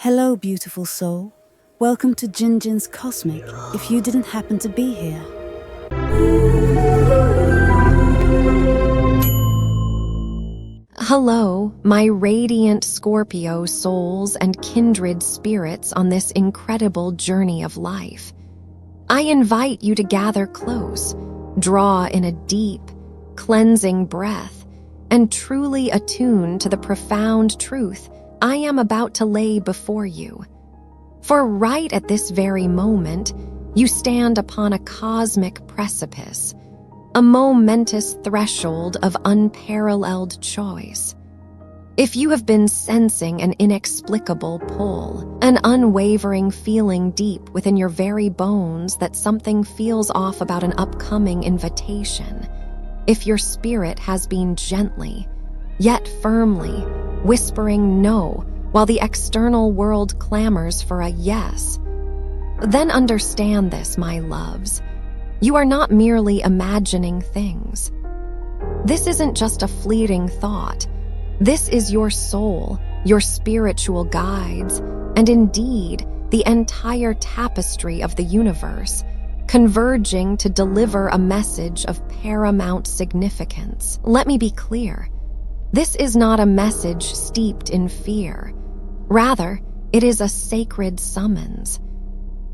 Hello, beautiful soul. Welcome to Jinjin's Cosmic, if you didn't happen to be here. Hello, my radiant Scorpio souls and kindred spirits on this incredible journey of life. I invite you to gather close, draw in a deep, cleansing breath, and truly attune to the profound truth I am about to lay before you. For right at this very moment, you stand upon a cosmic precipice, a momentous threshold of unparalleled choice. If you have been sensing an inexplicable pull, an unwavering feeling deep within your very bones that something feels off about an upcoming invitation, if your spirit has been gently, yet firmly, whispering no while the external world clamors for a yes, then understand this, my loves. You are not merely imagining things. This isn't just a fleeting thought. This is your soul, your spiritual guides, and indeed the entire tapestry of the universe, converging to deliver a message of paramount significance. Let me be clear. This is not a message steeped in fear. Rather, it is a sacred summons.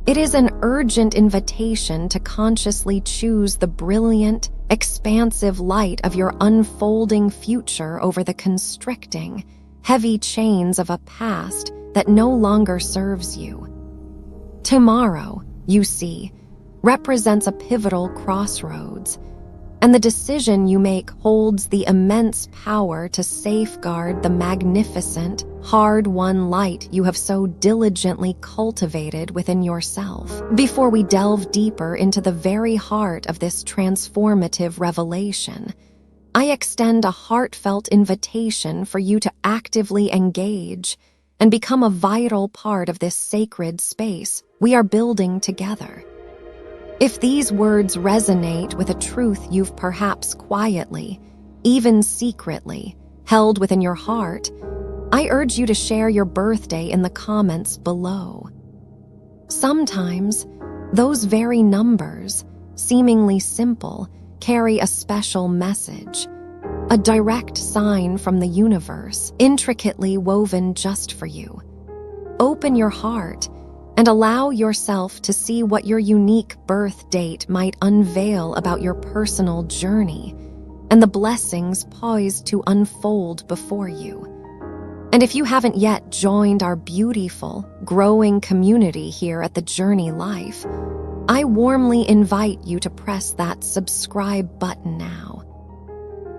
It is an urgent invitation to consciously choose the brilliant, expansive light of your unfolding future over the constricting, heavy chains of a past that no longer serves you. Tomorrow, you see, represents a pivotal crossroads, and the decision you make holds the immense power to safeguard the magnificent, hard-won light you have so diligently cultivated within yourself. Before we delve deeper into the very heart of this transformative revelation, I extend a heartfelt invitation for you to actively engage and become a vital part of this sacred space we are building together. If these words resonate with a truth you've perhaps quietly, even secretly, held within your heart, I urge you to share your birthday in the comments below. Sometimes, those very numbers, seemingly simple, carry a special message, a direct sign from the universe, intricately woven just for you. Open your heart and allow yourself to see what your unique birth date might unveil about your personal journey and the blessings poised to unfold before you. And if you haven't yet joined our beautiful, growing community here at The Journey Life, I warmly invite you to press that subscribe button now.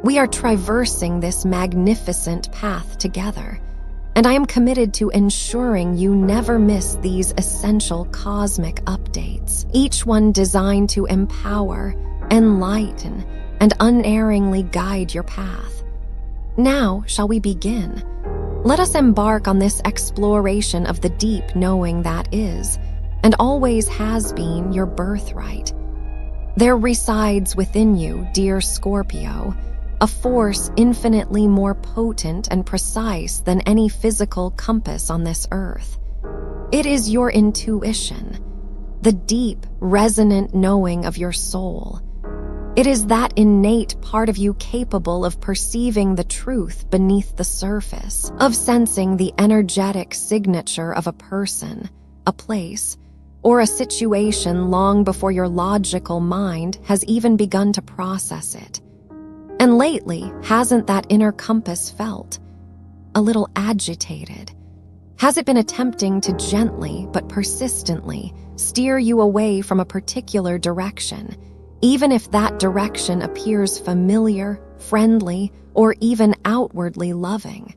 We are traversing this magnificent path together, and I am committed to ensuring you never miss these essential cosmic updates, each one designed to empower, enlighten, and unerringly guide your path. Now, shall we begin? Let us embark on this exploration of the deep knowing that is, and always has been, your birthright. There resides within you, dear Scorpio, a force infinitely more potent and precise than any physical compass on this earth. It is your intuition, the deep, resonant knowing of your soul. It is that innate part of you capable of perceiving the truth beneath the surface, of sensing the energetic signature of a person, a place, or a situation long before your logical mind has even begun to process it. And lately, hasn't that inner compass felt a little agitated? Has it been attempting to gently but persistently steer you away from a particular direction, even if that direction appears familiar, friendly, or even outwardly loving?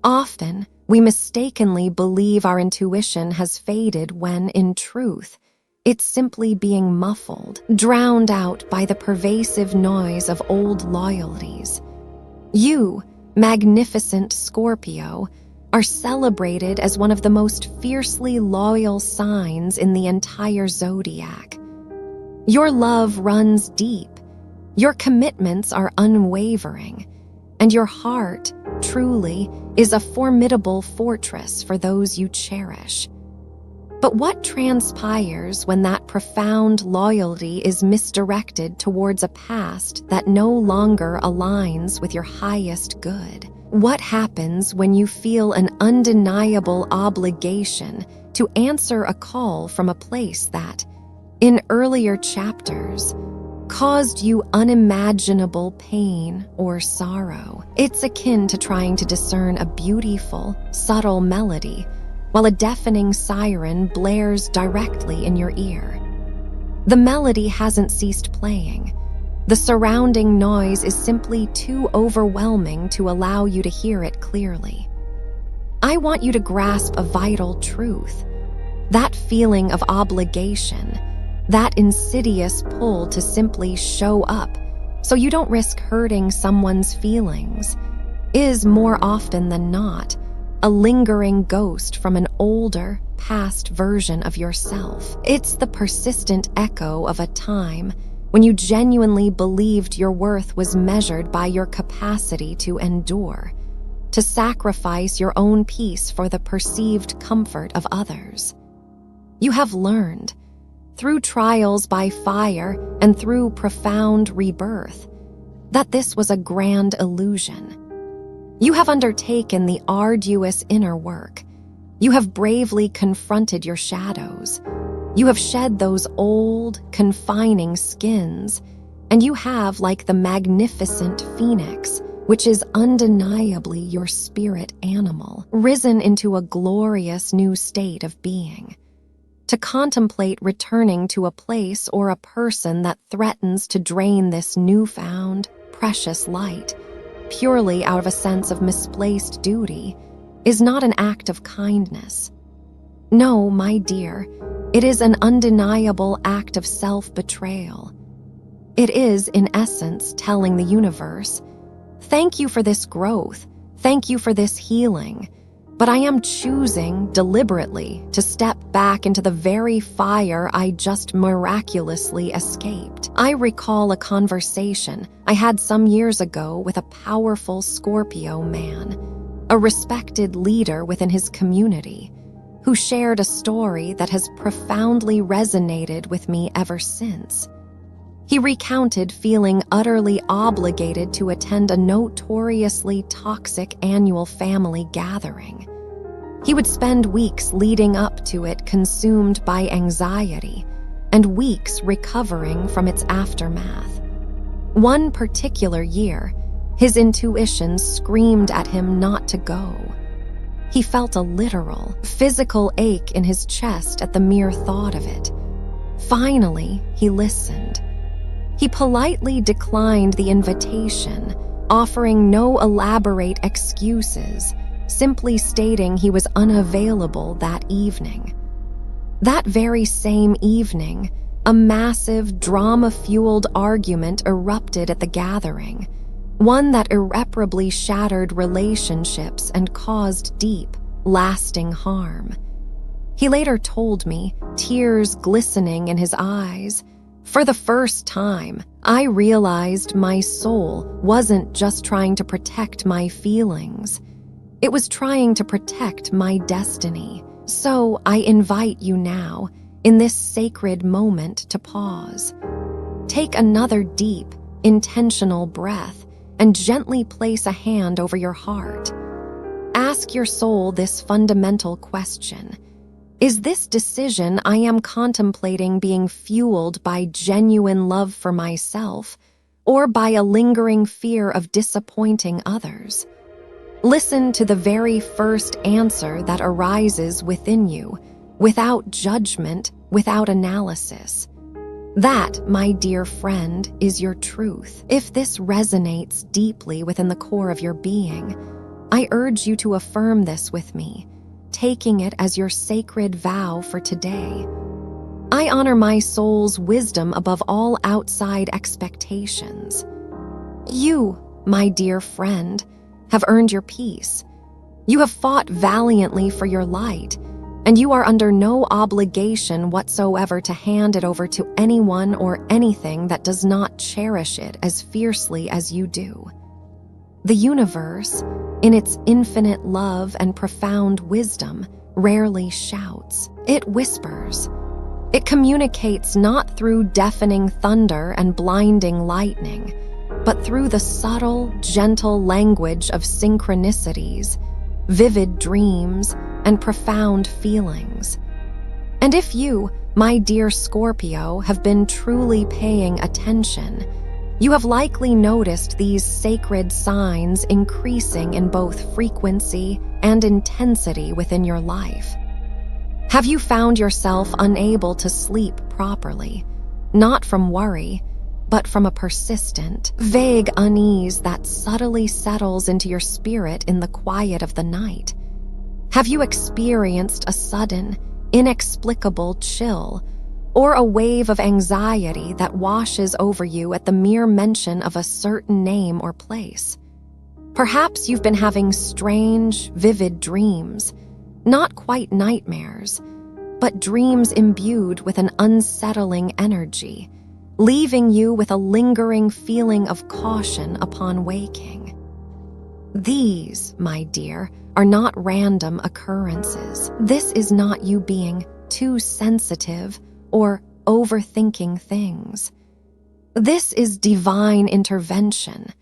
Often, we mistakenly believe our intuition has faded when, in truth, it's simply being muffled, drowned out by the pervasive noise of old loyalties. You, magnificent Scorpio, are celebrated as one of the most fiercely loyal signs in the entire Zodiac. Your love runs deep, your commitments are unwavering, and your heart, truly, is a formidable fortress for those you cherish. But what transpires when that profound loyalty is misdirected towards a past that no longer aligns with your highest good? What happens when you feel an undeniable obligation to answer a call from a place that, in earlier chapters, caused you unimaginable pain or sorrow? It's akin to trying to discern a beautiful, subtle melody while a deafening siren blares directly in your ear. The melody hasn't ceased playing. The surrounding noise is simply too overwhelming to allow you to hear it clearly. I want you to grasp a vital truth. That feeling of obligation, that insidious pull to simply show up so you don't risk hurting someone's feelings, is more often than not a lingering ghost from an older, past version of yourself. It's the persistent echo of a time when you genuinely believed your worth was measured by your capacity to endure, to sacrifice your own peace for the perceived comfort of others. You have learned, through trials by fire and through profound rebirth, that this was a grand illusion. You have undertaken the arduous inner work. You have bravely confronted your shadows. You have shed those old, confining skins, and you have, like the magnificent phoenix, which is undeniably your spirit animal, risen into a glorious new state of being. To contemplate returning to a place or a person that threatens to drain this newfound, precious light, purely out of a sense of misplaced duty, is not an act of kindness. No, my dear, it is an undeniable act of self-betrayal. It is, in essence, telling the universe, "Thank you for this growth, thank you for this healing, but I am choosing deliberately to step back into the very fire I just miraculously escaped." I recall a conversation I had some years ago with a powerful Scorpio man, a respected leader within his community, who shared a story that has profoundly resonated with me ever since. He recounted feeling utterly obligated to attend a notoriously toxic annual family gathering. He would spend weeks leading up to it consumed by anxiety, and weeks recovering from its aftermath. One particular year, his intuition screamed at him not to go. He felt a literal, physical ache in his chest at the mere thought of it. Finally, he listened. He politely declined the invitation, offering no elaborate excuses, simply stating he was unavailable that evening. That very same evening, a massive, drama-fueled argument erupted at the gathering, one that irreparably shattered relationships and caused deep, lasting harm. He later told me, tears glistening in his eyes, "For the first time, I realized my soul wasn't just trying to protect my feelings. It was trying to protect my destiny. So I invite you now, in this sacred moment, to pause. Take another deep, intentional breath and gently place a hand over your heart. Ask your soul this fundamental question. Is this decision I am contemplating being fueled by genuine love for myself or by a lingering fear of disappointing others? Listen to the very first answer that arises within you, without judgment, without analysis. That, my dear friend, is your truth. If this resonates deeply within the core of your being, I urge you to affirm this with me, taking it as your sacred vow for today. I honor my soul's wisdom above all outside expectations. You, my dear friend, have earned your peace. You have fought valiantly for your light, and you are under no obligation whatsoever to hand it over to anyone or anything that does not cherish it as fiercely as you do. The universe, in its infinite love and profound wisdom, rarely shouts. It whispers. It communicates not through deafening thunder and blinding lightning, but through the subtle, gentle language of synchronicities, vivid dreams, and profound feelings. And if you, my dear Scorpio, have been truly paying attention, you have likely noticed these sacred signs increasing in both frequency and intensity within your life. Have you found yourself unable to sleep properly, not from worry, but from a persistent, vague unease that subtly settles into your spirit in the quiet of the night? Have you experienced a sudden, inexplicable chill, or a wave of anxiety that washes over you at the mere mention of a certain name or place? Perhaps you've been having strange, vivid dreams, not quite nightmares, but dreams imbued with an unsettling energy, leaving you with a lingering feeling of caution upon waking. These, my dear, are not random occurrences. This is not you being too sensitive or overthinking things. This is divine intervention.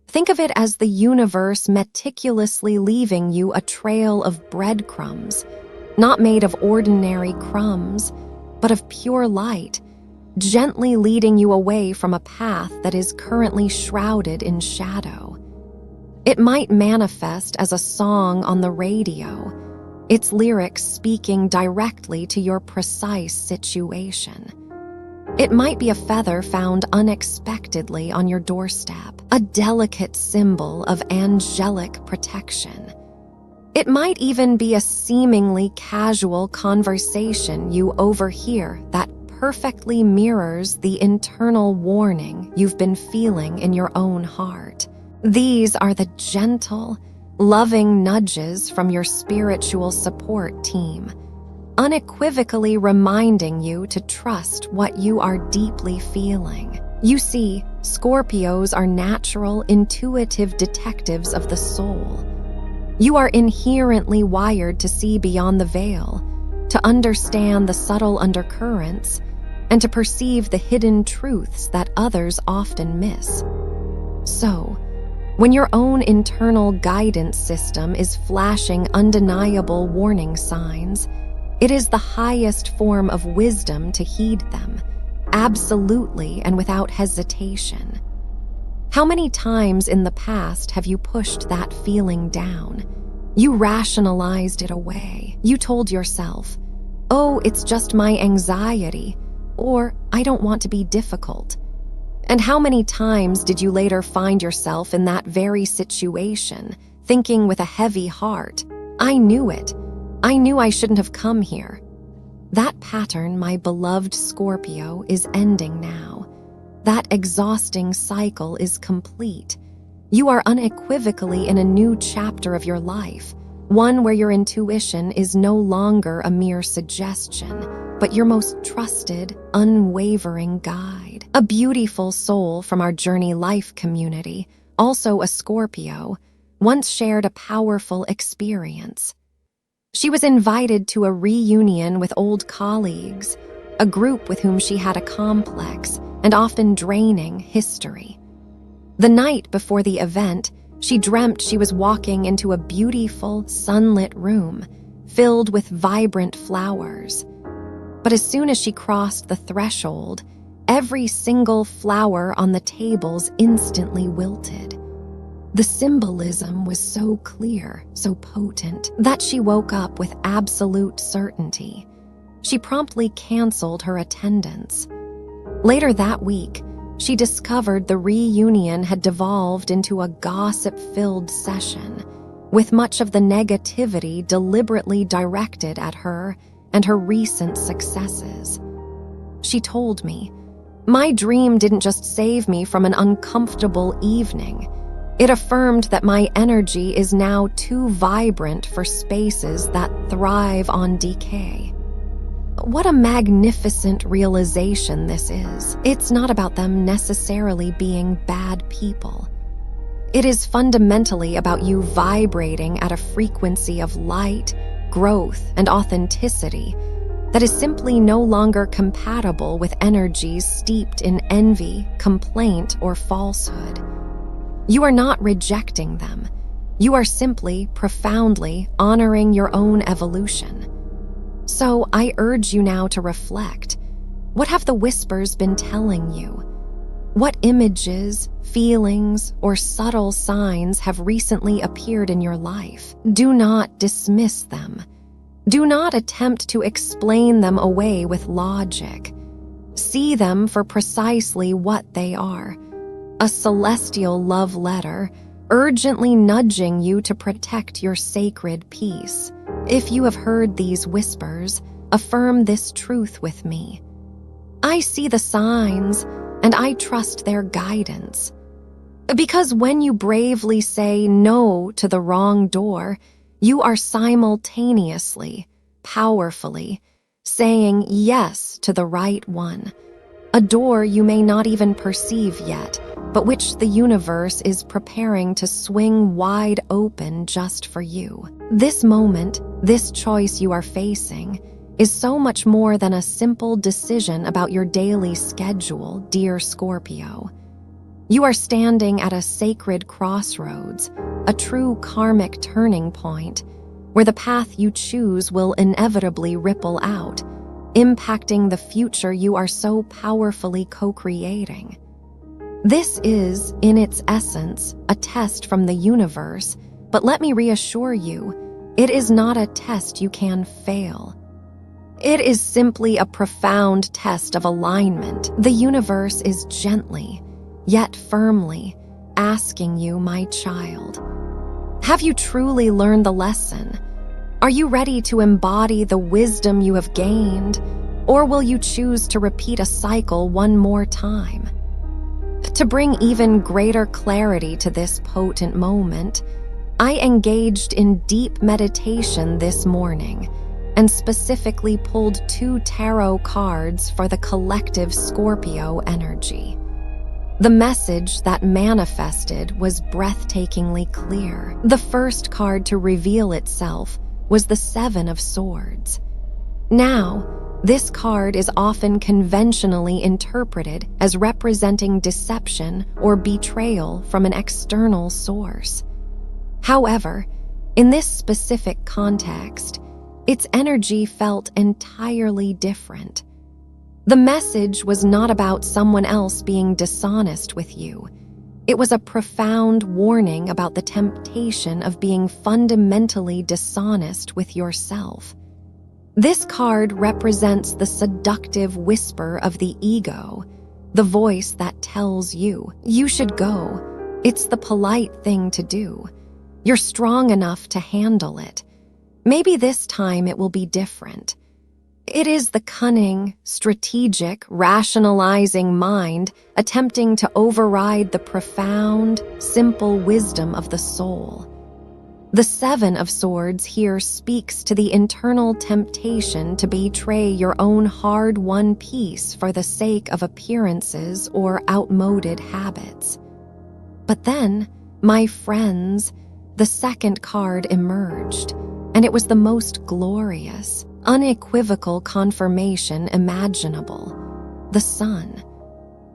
Think of it as the universe meticulously leaving you a trail of breadcrumbs, not made of ordinary crumbs, but of pure light, gently leading you away from a path that is currently shrouded in shadow. It might manifest as a song on the radio, its lyrics speaking directly to your precise situation. It might be a feather found unexpectedly on your doorstep, a delicate symbol of angelic protection. It might even be a seemingly casual conversation you overhear that perfectly mirrors the internal warning you've been feeling in your own heart. These are the gentle, loving nudges from your spiritual support team, unequivocally reminding you to trust what you are deeply feeling. You see, Scorpios are natural, intuitive detectives of the soul. You are inherently wired to see beyond the veil, to understand the subtle undercurrents, and to perceive the hidden truths that others often miss. So, when your own internal guidance system is flashing undeniable warning signs, it is the highest form of wisdom to heed them, absolutely and without hesitation. How many times in the past have you pushed that feeling down? You rationalized it away. You told yourself, "Oh, it's just my anxiety," or "I don't want to be difficult." And how many times did you later find yourself in that very situation, thinking with a heavy heart, "I knew it. I knew I shouldn't have come here." That pattern, my beloved Scorpio, is ending now. That exhausting cycle is complete. You are unequivocally in a new chapter of your life, one where your intuition is no longer a mere suggestion, but your most trusted, unwavering guide. A beautiful soul from our Journey Life community, also a Scorpio, once shared a powerful experience. She was invited to a reunion with old colleagues, a group with whom she had a complex and often draining history. The night before the event, she dreamt she was walking into a beautiful, sunlit room filled with vibrant flowers. But as soon as she crossed the threshold, every single flower on the tables instantly wilted. The symbolism was so clear, so potent, that she woke up with absolute certainty. She promptly canceled her attendance. Later that week, she discovered the reunion had devolved into a gossip-filled session, with much of the negativity deliberately directed at her and her recent successes. She told me, "My dream didn't just save me from an uncomfortable evening. It affirmed that my energy is now too vibrant for spaces that thrive on decay." What a magnificent realization this is. It's not about them necessarily being bad people. It is fundamentally about you vibrating at a frequency of light, growth, and authenticity that is simply no longer compatible with energies steeped in envy, complaint, or falsehood. You are not rejecting them. You are simply profoundly honoring your own evolution. So I urge you now to reflect. What have the whispers been telling you? What images, feelings, or subtle signs have recently appeared in your life? Do not dismiss them. Do not attempt to explain them away with logic. See them for precisely what they are: a celestial love letter, urgently nudging you to protect your sacred peace. If you have heard these whispers, affirm this truth with me. I see the signs, and I trust their guidance. Because when you bravely say no to the wrong door, you are simultaneously, powerfully, saying yes to the right one, a door you may not even perceive yet, but which the universe is preparing to swing wide open just for you. This moment, this choice you are facing, is so much more than a simple decision about your daily schedule, dear Scorpio. You are standing at a sacred crossroads, a true karmic turning point, where the path you choose will inevitably ripple out, impacting the future you are so powerfully co-creating. This is, in its essence, a test from the universe, but let me reassure you, it is not a test you can fail. It is simply a profound test of alignment. The universe is gently, yet firmly, asking you, my child, have you truly learned the lesson? Are you ready to embody the wisdom you have gained, or will you choose to repeat a cycle one more time? To bring even greater clarity to this potent moment, I engaged in deep meditation this morning and specifically pulled 2 tarot cards for the collective Scorpio energy. The message that manifested was breathtakingly clear. The first card to reveal itself was the 7 of Swords. Now, this card is often conventionally interpreted as representing deception or betrayal from an external source. However, in this specific context, its energy felt entirely different. The message was not about someone else being dishonest with you. It was a profound warning about the temptation of being fundamentally dishonest with yourself. This card represents the seductive whisper of the ego, the voice that tells you, you should go. It's the polite thing to do. You're strong enough to handle it. Maybe this time it will be different. It is the cunning, strategic, rationalizing mind attempting to override the profound, simple wisdom of the soul. The 7 of Swords here speaks to the internal temptation to betray your own hard-won peace for the sake of appearances or outmoded habits. But then, my friends, the second card emerged, and it was the most glorious, unequivocal confirmation imaginable: the Sun.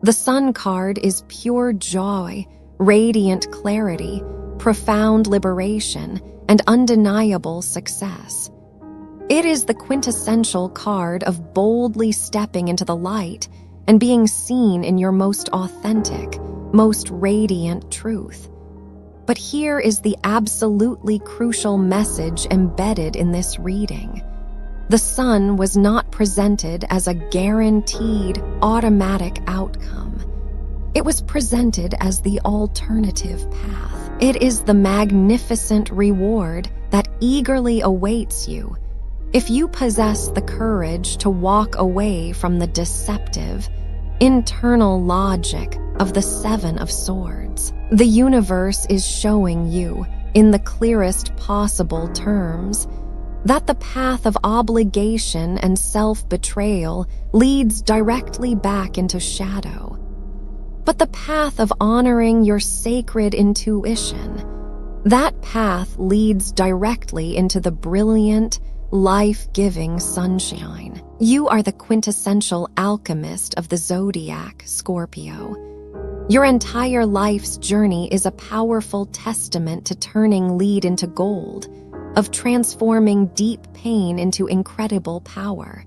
The Sun card is pure joy, radiant clarity, profound liberation, and undeniable success. It is the quintessential card of boldly stepping into the light and being seen in your most authentic, most radiant truth. But here is the absolutely crucial message embedded in this reading. The Sun was not presented as a guaranteed, automatic outcome. It was presented as the alternative path. It is the magnificent reward that eagerly awaits you if you possess the courage to walk away from the deceptive, internal logic of the 7 of Swords. The universe is showing you, in the clearest possible terms, that the path of obligation and self-betrayal leads directly back into shadow. but the path of honoring your sacred intuition. That path leads directly into the brilliant, life-giving sunshine. You are the quintessential alchemist of the Zodiac, Scorpio. Your entire life's journey is a powerful testament to turning lead into gold, of transforming deep pain into incredible power.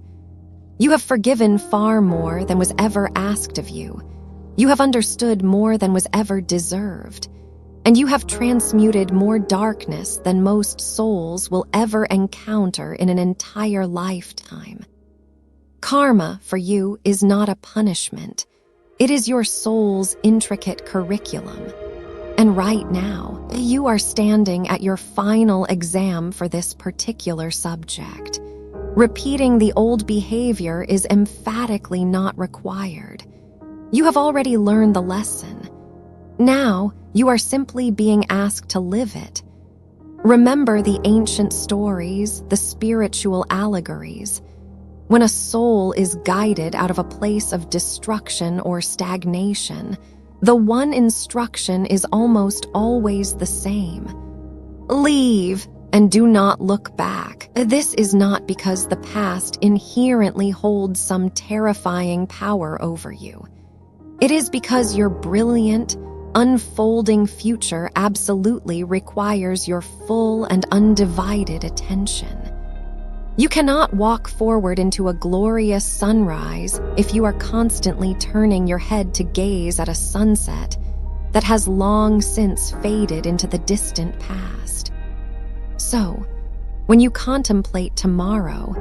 You have forgiven far more than was ever asked of you. You have understood more than was ever deserved. And you have transmuted more darkness than most souls will ever encounter in an entire lifetime. Karma, for you, is not a punishment. It is your soul's intricate curriculum. And right now, you are standing at your final exam for this particular subject. Repeating the old behavior is emphatically not required. You have already learned the lesson. Now, you are simply being asked to live it. Remember the ancient stories, the spiritual allegories. When a soul is guided out of a place of destruction or stagnation, the one instruction is almost always the same. Leave and do not look back. This is not because the past inherently holds some terrifying power over you. It is because your brilliant, unfolding future absolutely requires your full and undivided attention. You cannot walk forward into a glorious sunrise if you are constantly turning your head to gaze at a sunset that has long since faded into the distant past. So, when you contemplate tomorrow,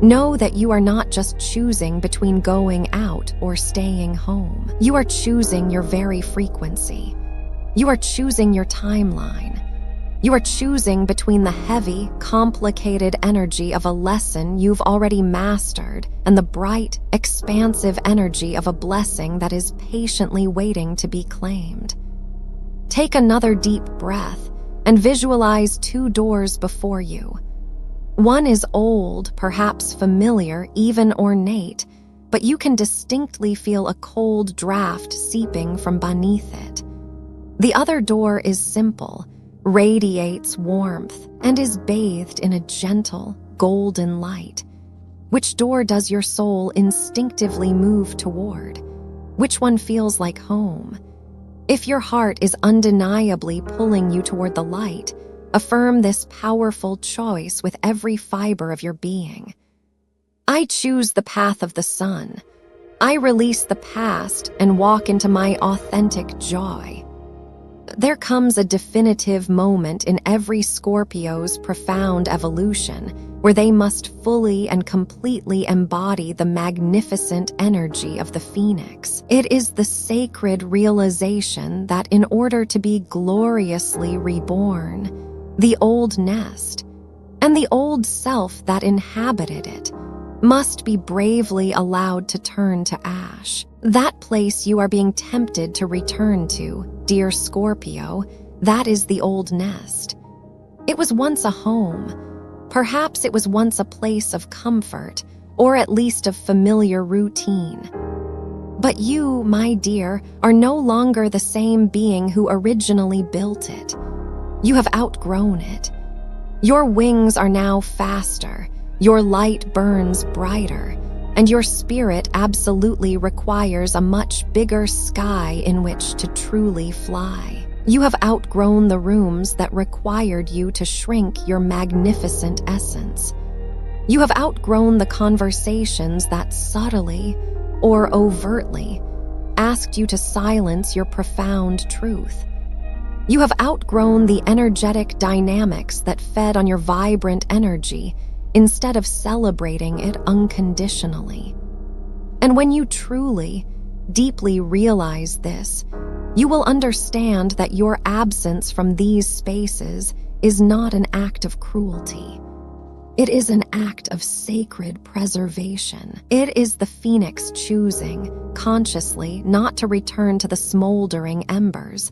know that you are not just choosing between going out or staying home. You are choosing your very frequency. You are choosing your timeline. You are choosing between the heavy, complicated energy of a lesson you've already mastered and the bright, expansive energy of a blessing that is patiently waiting to be claimed. Take another deep breath and visualize 2 doors before you. One is old, perhaps familiar, even ornate, but you can distinctly feel a cold draft seeping from beneath it. The other door is simple, radiates warmth, and is bathed in a gentle, golden light. Which door does your soul instinctively move toward? Which one feels like home? If your heart is undeniably pulling you toward the light, affirm this powerful choice with every fiber of your being. I choose the path of the sun. I release the past and walk into my authentic joy. There comes a definitive moment in every Scorpio's profound evolution where they must fully and completely embody the magnificent energy of the phoenix. It is the sacred realization that in order to be gloriously reborn, the old nest, and the old self that inhabited it, must be bravely allowed to turn to ash. That place you are being tempted to return to, dear Scorpio, that is the old nest. It was once a home. Perhaps it was once a place of comfort, or at least of familiar routine. But you, my dear, are no longer the same being who originally built it. You have outgrown it. Your wings are now faster, your light burns brighter, and your spirit absolutely requires a much bigger sky in which to truly fly. You have outgrown the rooms that required you to shrink your magnificent essence. You have outgrown the conversations that subtly or overtly asked you to silence your profound truth. You have outgrown the energetic dynamics that fed on your vibrant energy instead of celebrating it unconditionally. And when you truly, deeply realize this, you will understand that your absence from these spaces is not an act of cruelty. It is an act of sacred preservation. It is the phoenix choosing, consciously, not to return to the smoldering embers,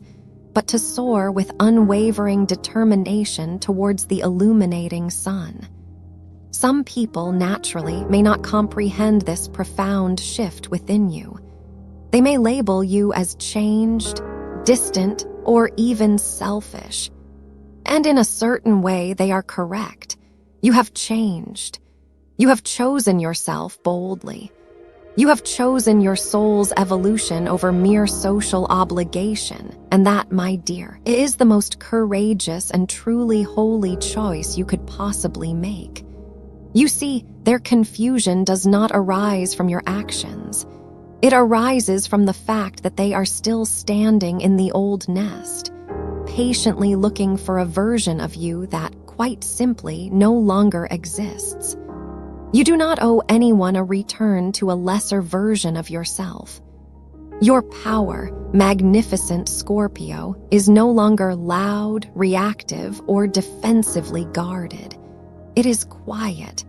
but to soar with unwavering determination towards the illuminating sun. Some people naturally may not comprehend this profound shift within you. They may label you as changed, distant, or even selfish. And in a certain way, they are correct. You have changed. You have chosen yourself boldly. You have chosen your soul's evolution over mere social obligation, and that, my dear, is the most courageous and truly holy choice you could possibly make. You see, their confusion does not arise from your actions. It arises from the fact that they are still standing in the old nest, patiently looking for a version of you that, quite simply, no longer exists. You do not owe anyone a return to a lesser version of yourself. Your power, magnificent Scorpio, is no longer loud, reactive, or defensively guarded. It is quiet.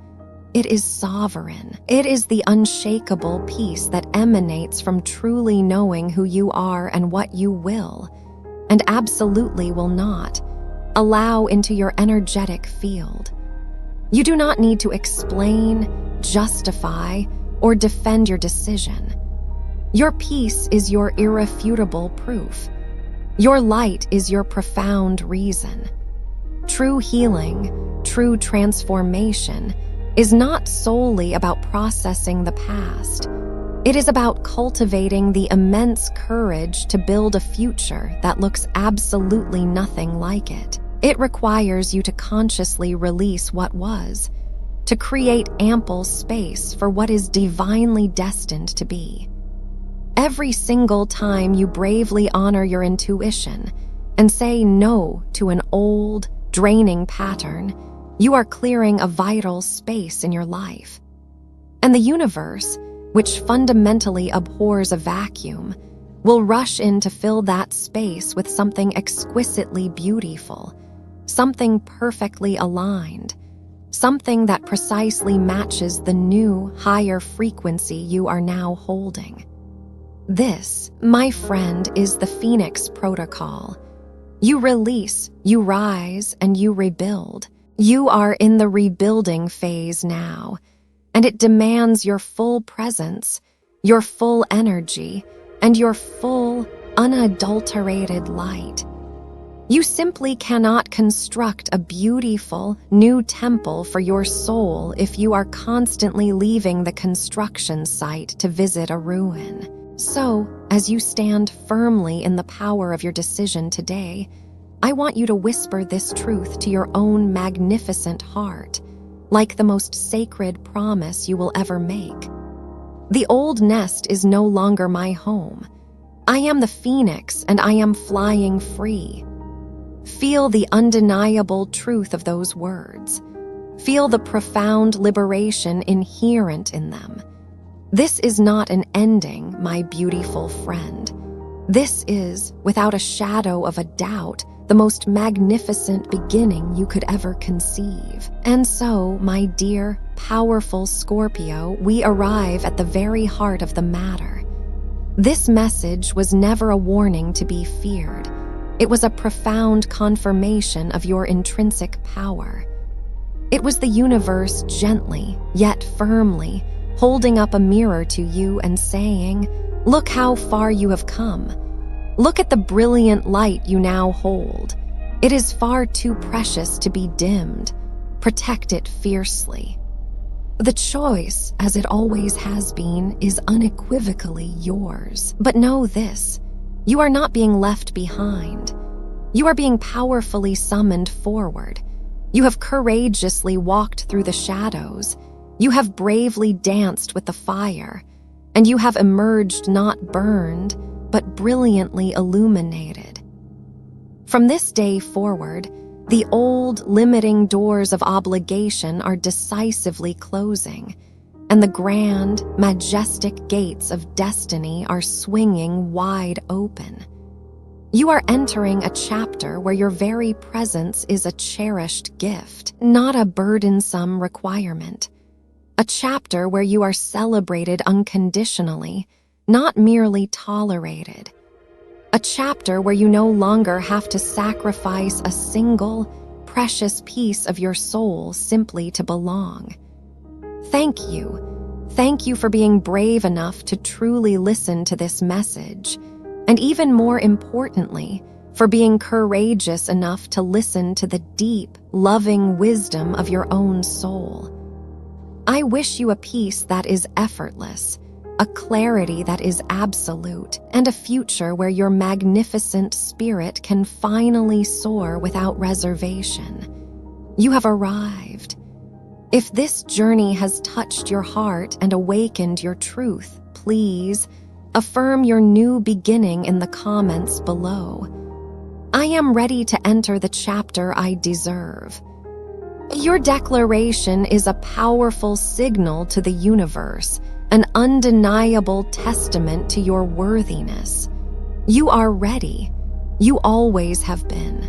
It is sovereign. It is the unshakable peace that emanates from truly knowing who you are and what you will, and absolutely will not, allow into your energetic field. You do not need to explain, justify, or defend your decision. Your peace is your irrefutable proof. Your light is your profound reason. True healing, true transformation, is not solely about processing the past. It is about cultivating the immense courage to build a future that looks absolutely nothing like it. It requires you to consciously release what was, to create ample space for what is divinely destined to be. Every single time you bravely honor your intuition and say no to an old, draining pattern, you are clearing a vital space in your life. And the universe, which fundamentally abhors a vacuum, will rush in to fill that space with something exquisitely beautiful, something perfectly aligned, something that precisely matches the new, higher frequency you are now holding. This, my friend, is the Phoenix Protocol. You release, you rise, and you rebuild. You are in the rebuilding phase now, and it demands your full presence, your full energy, and your full, unadulterated light. You simply cannot construct a beautiful, new temple for your soul if you are constantly leaving the construction site to visit a ruin. So, as you stand firmly in the power of your decision today, I want you to whisper this truth to your own magnificent heart, like the most sacred promise you will ever make. The old nest is no longer my home. I am the phoenix, and I am flying free. Feel the undeniable truth of those words. Feel the profound liberation inherent in them. This is not an ending, my beautiful friend. This is, without a shadow of a doubt, the most magnificent beginning you could ever conceive. And so, my dear, powerful Scorpio, we arrive at the very heart of the matter. This message was never a warning to be feared. It was a profound confirmation of your intrinsic power. It was the universe gently, yet firmly, holding up a mirror to you and saying, "Look how far you have come. Look at the brilliant light you now hold. It is far too precious to be dimmed. Protect it fiercely." The choice, as it always has been, is unequivocally yours. But know this, you are not being left behind. You are being powerfully summoned forward. You have courageously walked through the shadows. You have bravely danced with the fire. And you have emerged not burned, but brilliantly illuminated. From this day forward, the old, limiting doors of obligation are decisively closing, and the grand, majestic gates of destiny are swinging wide open. You are entering a chapter where your very presence is a cherished gift, not a burdensome requirement. A chapter where you are celebrated unconditionally, not merely tolerated. A chapter where you no longer have to sacrifice a single, precious piece of your soul simply to belong. Thank you. Thank you for being brave enough to truly listen to this message, and even more importantly, for being courageous enough to listen to the deep, loving wisdom of your own soul. I wish you a peace that is effortless, a clarity that is absolute, and a future where your magnificent spirit can finally soar without reservation. You have arrived. If this journey has touched your heart and awakened your truth, please affirm your new beginning in the comments below. I am ready to enter the chapter I deserve. Your declaration is a powerful signal to the universe, an undeniable testament to your worthiness. You are ready. You always have been.